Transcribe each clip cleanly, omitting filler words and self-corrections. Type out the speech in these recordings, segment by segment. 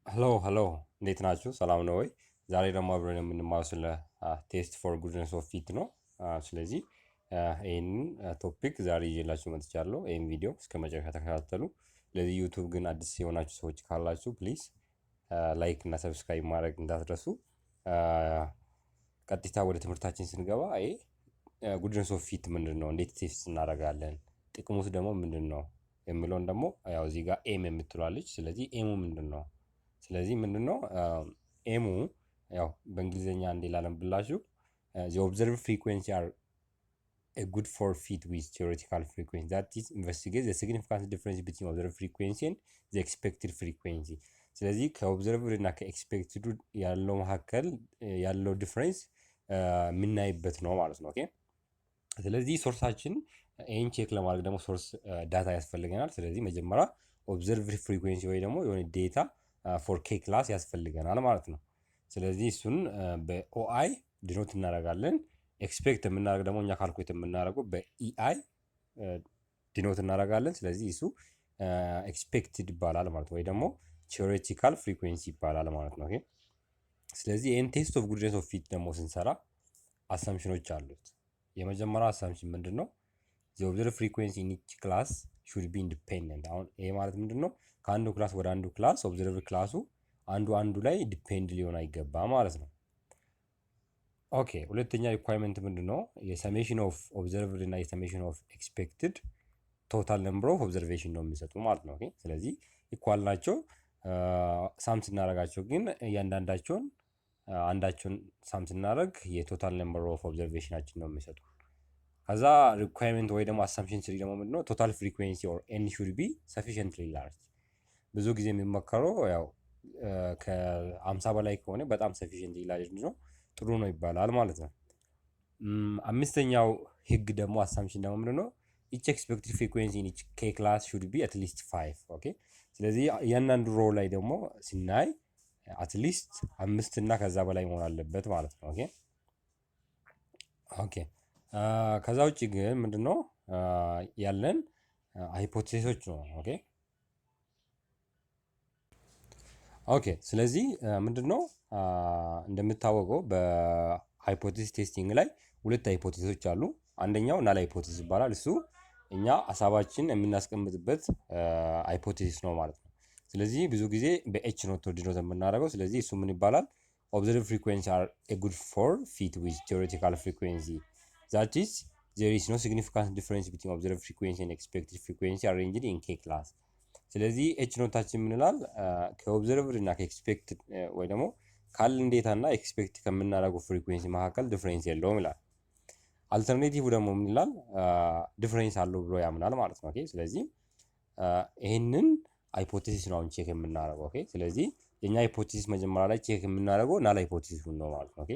ሄሎ እንዴት ናችሁ? ሰላም ነው ወይ? ዛሬ ደግሞ አብረን የምንማረው ስለ ቴስት ፎር ጉድነስ ኦፍ ፊት ነው። ስለዚህ ይህንን ቶፒክ ዛሬ ይዤላችሁ መጥቻለሁ። ይህን ቪዲዮ እስከ መጨረሻ ተከታተሉ። ለዚህ ዩቱብ ግን አዲስ የሆናችሁ ሰዎች ካላችሁ ፕሊዝ ላይክ እና ሰብስክራይብ ማድረግ እንዳትረሱ። ቀጥታ ወደ ትምህርታችን ስንገባ ጉድነስ ኦፍ ፊት ምንድን ነው? እንዴት ቴስት እናደርጋለን? ጥቅሙስ ደግሞ ምንድን ነው የሚለውን ደግሞ ያው እዚህ ጋር ኤም የምትሏለች። ስለዚህ ኤሙ ምንድን ነው? ስለዚህ ምንድነው ኤሙ ያው በእንግሊዝኛ እንዲላለን ብላችሁ the observed frequency are a good for fit with theoretical frequency that is investigate the significant difference between observed frequency and the expected frequency። ስለዚህ ከኦብዘርቭድ እና ከኤክስፔክትድ ያለው መካከል ያለው ዲፍረንስ የምናይበት ነው ማለት ነው። ኦኬ ስለዚህ ሶርሳችን ይህን ቼክ ለማድረግ ደግሞ ሶርስ ዳታ ያስፈልገናል። ስለዚህ መጀመሪያ ኦብዘርቭድ ፍሪኩዌንሲ ወይ ደግሞ የሆነ ዴታ ፎር ኬ ክላስ ያስፈልገናል ማለት ነው። ስለዚህ እሱን በኦአይ ዲኖት እናደርጋለን። ኤክስፔክት የምናደርግ ደግሞ እኛ ካልኩሌት የምናደርገው በኢአይ ዲኖት እናደርጋለን። ስለዚህ እሱ ኤክስፔክትድ ይባላል ማለት ወይ ደግሞ ቲዮሬቲካል ፍሪኩዌንሲ ይባላል ማለት ነው። ስለዚህ ይህን ቴስት ኦፍ ጉድነስ ኦፍ ፊት ደግሞ ስንሰራ አሳምፕሽኖች አሉት። የመጀመሪያ አሳምፕሽን ምንድን ነው? the observed frequency in each class should be independent። አሁን ይሄ ማለት ምንድን ነው? ከአንዱ ክላስ ወደ አንዱ ክላስ ኦብዘርቭድ ክላሱ አንዱ ላይ ዲፔንድ ሊሆን አይገባ ማለት ነው። ኦኬ ሁለተኛ ሪኳየርመንት ምንድን ነው? የሰሜሽን ኦፍ ኦብዘርቭድ እና የሰሜሽን ኦፍ ኤክስፔክትድ ቶታል ነምበር ኦፍ ኦብዘርቬሽን ነው የሚሰጡ ማለት ነው። ስለዚህ ኢኳል ናቸው። ሳም ስናደርጋቸው ግን እያንዳንዳቸውን አንዳቸውን ሳም ስናደርግ የቶታል ነምበር ኦፍ ኦብዘርቬሽናችን ነው የሚሰጡ። ከዛ ሪኳየርመንት ወይ ደግሞ አሳምፕሽን ስሪ ደግሞ ምንድነው? ቶታል ፍሪኩዌንሲ ኦር ኤን ሹድ ቢ ሰፊሽንትሊ ላርጅ። ብዙ ጊዜ የሚመከረው ያው ከ50 በላይ ከሆነ በጣም ሰፊሽንትሊ ላርጅ ነው ጥሩ ነው ይባላል ማለት ነው። አምስተኛው ህግ ደግሞ አሳምፕሽን ደግሞ ምንድነው? ኢች ኤክስፔክትድ ፍሪኩዌንሲ ኢን ኢች ኬ ክላስ ሹድ ቢ አትሊስት 5። ኦኬ ስለዚህ እያንዳንዱ ሮ ላይ ደግሞ ሲናይ አትሊስት 5 እና ከዛ በላይ መሆን አለበት ማለት ነው። ኦኬ ከዛ ውጭ ግን ምንድነው ያለን ሃይፖቴሲሶች ነው። ኦኬ ስለዚህ ምንድነው እንደምታወቀው በሃይፖቴሲስ ቴስቲንግ ላይ ሁለት ሃይፖቴሲሶች አሉ። አንደኛው ናል ሃይፖቴሲስ ይባላል። እሱ እኛ ሀሳባችን የምናስቀምጥበት ሃይፖቴሲስ ነው ማለት ነው። ስለዚህ ብዙ ጊዜ በኤች ኖት ዲኖት የምናደርገው። ስለዚህ እሱ ምን ይባላል? ኦብዘርቭድ ፍሪኩዌንሲ አር ኤ ጉድ ፎር ፊት ዊዝ ቲዮሬቲካል ፍሪኩዌንሲ that is there is no significant difference between observed frequency and expected frequency arranged in k class። ስለዚህ ኤች ኖታችን ምን ይላል? ከኦብዘርቭድ እና ከኤክስፔክትድ ወይ ደግሞ ካለን ዴታ እና ኤክስፔክት ከምናደርገው ፍሪኩዌንሲ መካከል ዲፍረንስ የለውም ይላል። አልተርኔቲቭ ደግሞ ምን ይላል? ዲፍረንስ አለው ብሎ ያምናል ማለት ነው። ስለዚህ ይሄንን ሃይፖቴሲስ ነው አሁን ቼክ የምናደርገው። ስለዚህ የኛ ሃይፖቴሲስ መጀመሪያ ላይ ቼክ የምናደርገው ናል ሃይፖቴሲስ ነው ማለት ነው።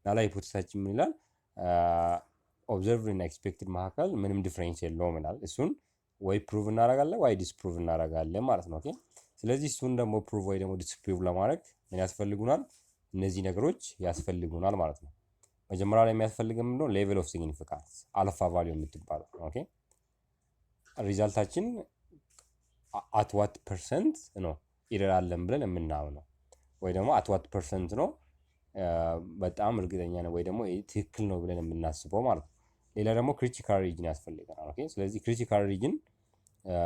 ናል ሃይፖቴሲሳችን ምን ይላል? ኦብዘርቭድ እና ኤክስፔክትድ መካከል ምንም ዲፍረንስ የለውም ይላል። እሱን ወይ ፕሩቭ እናደርጋለን ወይ ዲስፕሩቭ እናደርጋለን ማለት ነው። ስለዚህ እሱን ደግሞ ፕሩቭ ወይ ደግሞ ዲስፕሩቭ ለማድረግ ምን ያስፈልጉናል? እነዚህ ነገሮች ያስፈልጉናል ማለት ነው። መጀመሪያ ላይ የሚያስፈልገን ምንድነው? ሌቨል ኦፍ ሲግኒፊካንስ አልፋ ቫልዩ የምትባለው። ሪዛልታችን አት ዋት ፐርሰንት ነው ኢረር አለን ብለን የምናምነው ወይ ደግሞ አት ዋት ፐርሰንት ነው በጣም እርግጠኛ ነው ወይ ደግሞ ትክክል ነው ብለን የምናስበው ማለት ነው። ሌላ ደግሞ ክሪቲካል ሪጅን ያስፈልገናል። ስለዚህ ክሪቲካል ሪጅን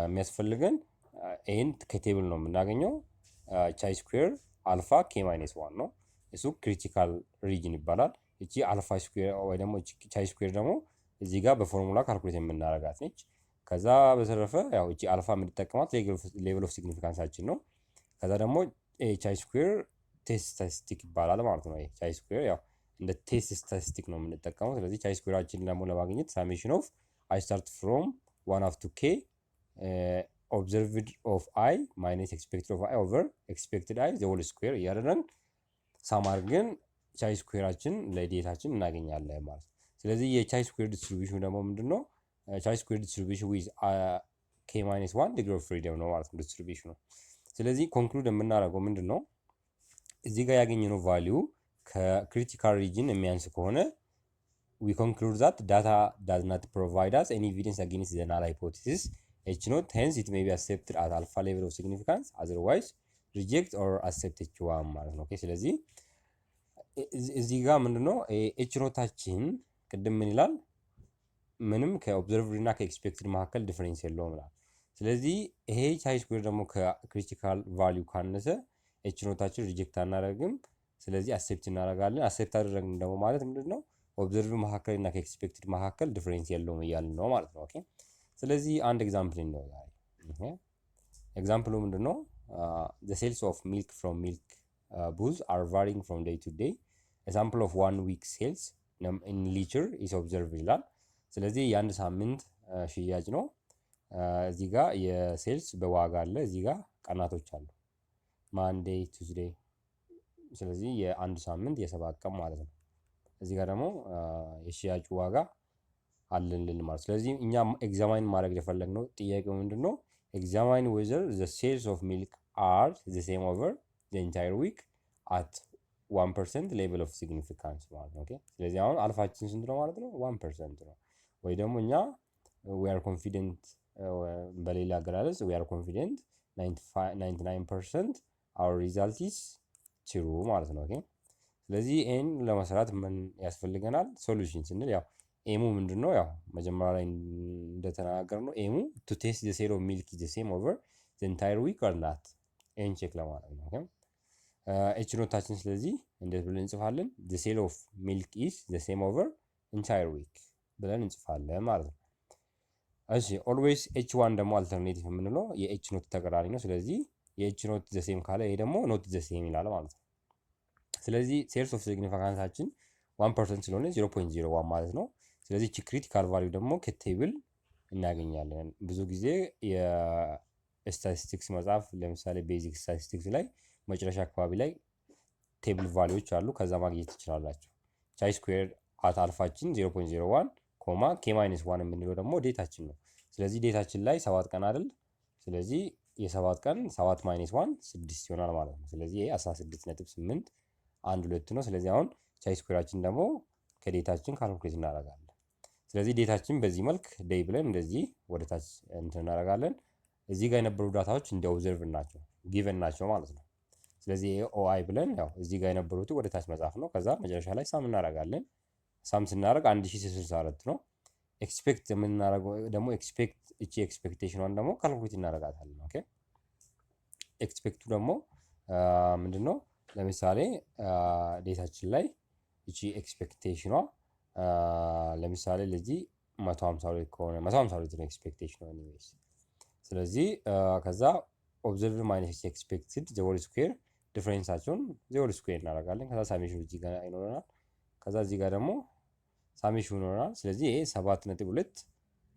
የሚያስፈልገን ይህን ከቴብል ነው የምናገኘው። ቻይ ስኩዌር አልፋ ኬ ማይነስ 1 ነው። እሱ ክሪቲካል ሪጅን ይባላል። እቺ አልፋ ስኩዌር ወይ ደግሞ ቻይ ስኩዌር ደግሞ እዚህ ጋር በፎርሙላ ካልኩሌት የምናደርጋት ነች። ከዛ በተረፈ ያው እቺ አልፋ የምንጠቀማት ሌቨል ኦፍ ሲግኒፊካንሳችን ነው። ከዛ ደግሞ ቻይ ስኩዌር ቴስት ስታቲስቲክ ይባላል ማለት ነው። ቻይ ስኩዌር ያው እንደ ቴስት ስታቲስቲክ ነው የምንጠቀመው። ስለዚህ ቻይ ስኩዌራችንን ደግሞ ለማግኘት ሳሜሽን ኦፍ አይ ስታርት ፍሮም 1 አፕ ቱ ኬ ኦብዘርቭድ ኦፍ አይ ማይነስ ኤክስፔክትድ ኦፍ አይ ኦቨር ኤክስፔክትድ አይ ዘ ሆል ስኩዌር እያደረግን ሳማር ግን ቻይ ስኩዌራችን ለዴታችን እናገኛለን ማለት ነው። ስለዚህ የቻይ ስኩዌር ዲስትሪቢዩሽን ደግሞ ምንድነው? ቻይ ስኩዌር ዲስትሪቢዩሽን ዊዝ ኬ ማይነስ 1 ዲግሪ ኦፍ ፍሪደም ነው ማለት ነው ዲስትሪቢዩሽኑ። ስለዚህ ኮንክሉድ የምናደርገው ምንድነው? እዚህ ጋር ያገኘነው ቫልዩ ከክሪቲካል ሪጅን የሚያንስ ከሆነ we conclude that data does not provide us any evidence against the null hypothesis h naught, hence it may be accepted at alpha level of significance, otherwise ሪጀክት ኦር አክሰፕት ኤች1 ማለት ነው። ኦኬ ስለዚህ እዚህ ጋር ምንድነው ኤች ኖታችን ቅድም ምን ይላል? ምንም ከኦብዘርቭድ እና ከኤክስፔክትድ መካከል ዲፈረንስ የለውም ይላል። ስለዚህ ይሄ ቻይ ስኩዌር ደግሞ ከክሪቲካል ቫልዩ ካነሰ ኤች ኖታችን ሪጀክት አናደርግም። ስለዚህ አክሴፕት እናደርጋለን። አክሴፕት አደረግን ደግሞ ማለት ምንድነው ኦብዘርቭ መካከል እና ከኤክስፔክትድ መካከል ዲፈረንስ የለውም እያልን ነው ማለት ነው። ኦኬ ስለዚህ አንድ ኤግዛምፕል ነው ዛሬ። ኤግዛምፕሉ ምንድነው? the sales of milk from milk booths are varying from day to day. A sample of 1 week sales in liter is observed ይላል። ስለዚህ የአንድ ሳምንት ሽያጭ ነው። እዚህ ጋር የሴልስ በዋጋ አለ፣ እዚህ ጋር ቀናቶች አሉ ማንዴይ ቱዝዴይ። ስለዚህ የአንድ ሳምንት የሰባት ቀን ማለት ነው። እዚህ ጋር ደግሞ የሽያጩ ዋጋ አለልን ማለት። ስለዚህ እኛ ኤግዛማይን ማድረግ የፈለግነው ጥያቄው ምንድነው? ኤግዛማይን whether the sales of milk are the same over the entire week at 1% level of significance ማለት ነው። ኦኬ ስለዚህ አሁን አልፋችን ስንት ነው ማለት ነው? 1% ነው። ወይ ደግሞ እኛ we are confident በሌላ አገላለጽ we are confident 99% our result is true ማለት ነው። ኦኬ ስለዚህ ይሄን ለመስራት ምን ያስፈልገናል? ሶሉሽን ስንል ያው ኤሙ ምንድነው? ያው መጀመሪያ ላይ እንደተናገርነው ኤሙ to test the sale of milk is the same over the entire week or not ይሄን ቼክ ለማድረግ ነው። ኦኬ ኤች ኖታችን ስለዚህ እንዴት ብለን እንጽፋለን? the sale of milk is the same over entire week ብለን እንጽፋለን ማለት ነው። እሺ ኦልዌይስ ኤች1 ደግሞ አልተርኔቲቭ የምንለው የኤች ኖት ተቀራራቢ ነው። ስለዚህ የኤች ኖት ዘ ሴም ካለ ይሄ ደግሞ ኖት ዘ ሴም ይላል ማለት ነው። ስለዚህ ሴልስ ኦፍ ሲግኒፊካንሳችን 1% ስለሆነ 0.01 ማለት ነው። ስለዚህ እቺ ክሪቲካል ቫልዩ ደግሞ ከቴብል እናገኛለን። ብዙ ጊዜ የስታቲስቲክስ መጽሐፍ ለምሳሌ ቤዚክ ስታቲስቲክስ ላይ መጨረሻ አካባቢ ላይ ቴብል ቫልዩዎች አሉ፣ ከዛ ማግኘት ትችላላችሁ። ቻይ ስኩዌር አት አልፋችን 0.01 ኮማ ኬ ማይነስ 1 የምንለው ደግሞ ዴታችን ነው። ስለዚህ ዴታችን ላይ 7 ቀን አይደል? ስለዚህ የ7 ቀን 7 ማይነስ 1 6 ይሆናል ማለት ነው። ስለዚህ ይሄ 16.8 12 ነው። ስለዚህ አሁን ቻይ ስኩዌራችን ደግሞ ከዴታችን ካልኩሌት እናደርጋለን። ስለዚህ ዴታችን በዚህ መልክ ዴይ ብለን እንደዚህ ወደ ታች እንትን እናደርጋለን። እዚህ ጋር የነበሩ ዳታዎች እንደ ኦብዘርቭ ናቸው ጊቨን ናቸው ማለት ነው። ስለዚህ ኦአይ ብለን ያው እዚህ ጋር የነበሩት ወደ ታች መጻፍ ነው። ከዛ መጨረሻ ላይ ሳም እናደርጋለን። ሳም ስናደርግ 1062 ነው። ኤክስፔክት የምናደርገው ደግሞ እቺ ኤክስፔክቴሽኗን ደግሞ ካልኩሌት እናደርጋታለን። ኦኬ ኤክስፔክቱ ደግሞ ምንድነው? ለምሳሌ ዴታችን ላይ እቺ ኤክስፔክቴሽኗ ለምሳሌ ለዚህ 152 ከሆነ 152 ነው ኤክስፔክቴሽኑ ኤኒዌይስ። ስለዚህ ከዛ ኦብዘርቭ ማይነስ ኤክስፔክትድ ዘ ሆል ስኩዌር ዲፈረንሳቸውን ዘ ሆል ስኩዌር እናደርጋለን። ከዛ ሳሜሽን እዚህ ጋር ይኖረናል። ከዛ እዚህ ጋር ደግሞ ሳሜሽን ይኖረናል። ስለዚህ ይሄ 7.2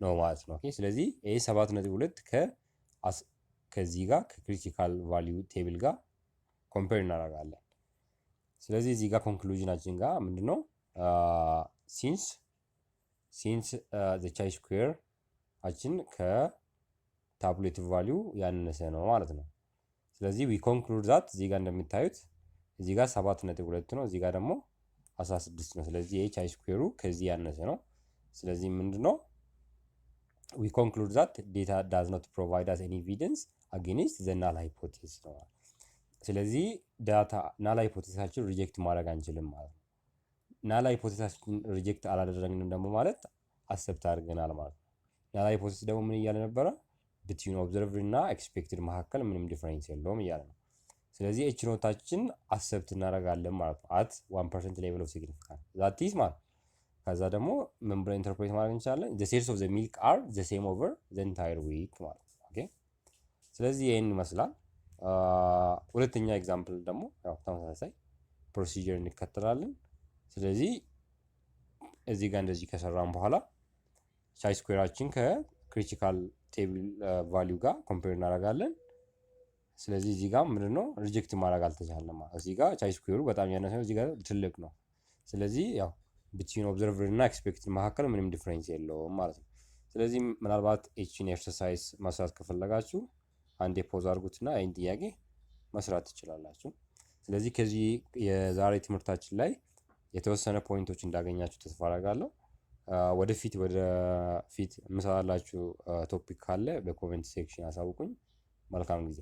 ነው ማለት ነው። ኦኬ ስለዚህ ይሄ 7.2 ከዚህ ጋር ከክሪቲካል ቫልዩ ቴብል ጋር ኮምፔር እናደርጋለን። ስለዚህ እዚህ ጋር ኮንክሉዥናችን ጋር ምንድነው? ሲንስ ዘ ቻይ ስኩዌር አችን ከታብሌቲቭ ቫልዩ ያነሰ ነው ማለት ነው። ስለዚህ ዊ ኮንክሉድ ዛት እዚህ ጋር እንደምታዩት እዚህ ጋር 7.2 ነው፣ እዚህ ጋር ደግሞ 16 ነው። ስለዚህ ይሄ ቻይ ስኩዌሩ ከዚህ ያነሰ ነው። ስለዚህ ምንድነው? ዊ ኮንክሉድ ዛት ዴታ ዳዝ ኖት ፕሮቫይድ አስ ኤኒ ኤቪደንስ አጌንስት ዘ ናል ሃይፖቴሲስ ነው። ስለዚህ ዳታ ናል ሃይፖቴሲሳችን ሪጀክት ማድረግ አንችልም ማለት ነው። ናል ሃይፖቴሲሳችን ሪጀክት አላደረግንም ደግሞ ማለት አክሰፕት አድርገናል ማለት ነው። ናል ሃይፖቴሲስ ደግሞ ምን እያለ ነበረ? ቢትዊን ኦብዘርቭድ እና ኤክስፔክትድ መካከል ምንም ዲፈረንስ የለውም እያለ ነው። ስለዚህ ኤች ኖታችን አክሰፕት እናደርጋለን ማለት ነው። አት 1% ሌቭል ኦፍ ሲግኒፊካንስ ዛት ኢዝ ማለት ከዛ ደግሞ ምን ብለን ኢንተርፕሬት ማድረግ እንችላለን? ዘ ሴልስ ኦፍ ዘ ሚልክ አር ዘ ሴም ኦቨር ዘ ኢንታየር ዊክ ማለት ነው። ኦኬ ስለዚህ ይሄን ይመስላል። ሁለተኛ ኤግዛምፕል ደግሞ ያው ተመሳሳይ ፕሮሲጀር እንከተላለን። ስለዚህ እዚህ ጋር እንደዚህ ከሰራን በኋላ ቻይ ስኩዌራችን ከክሪቲካል ቴብል ቫልዩ ጋር ኮምፔር እናደርጋለን። ስለዚህ እዚህ ጋር ምንድነው ሪጀክት ማድረግ አልተቻለም ማለት እዚህ ጋር ቻይ ስኩዌሩ በጣም ያነሰ ነው፣ እዚህ ጋር ትልቅ ነው። ስለዚህ ያው ቢትዊን ኦብዘርቨር እና ኤክስፔክትድ መካከል ምንም ዲፈረንስ የለውም ማለት ነው። ስለዚህ ምናልባት ኤችን ኤክሰርሳይዝ መስራት ከፈለጋችሁ አንዴ ፖዝ አድርጉትና ይህን ጥያቄ መስራት ትችላላችሁ። ስለዚህ ከዚህ የዛሬ ትምህርታችን ላይ የተወሰነ ፖይንቶች እንዳገኛችሁ ተስፋ አደርጋለሁ። ወደፊት የምሰራላችሁ ቶፒክ ካለ በኮሜንት ሴክሽን አሳውቁኝ። መልካም ጊዜ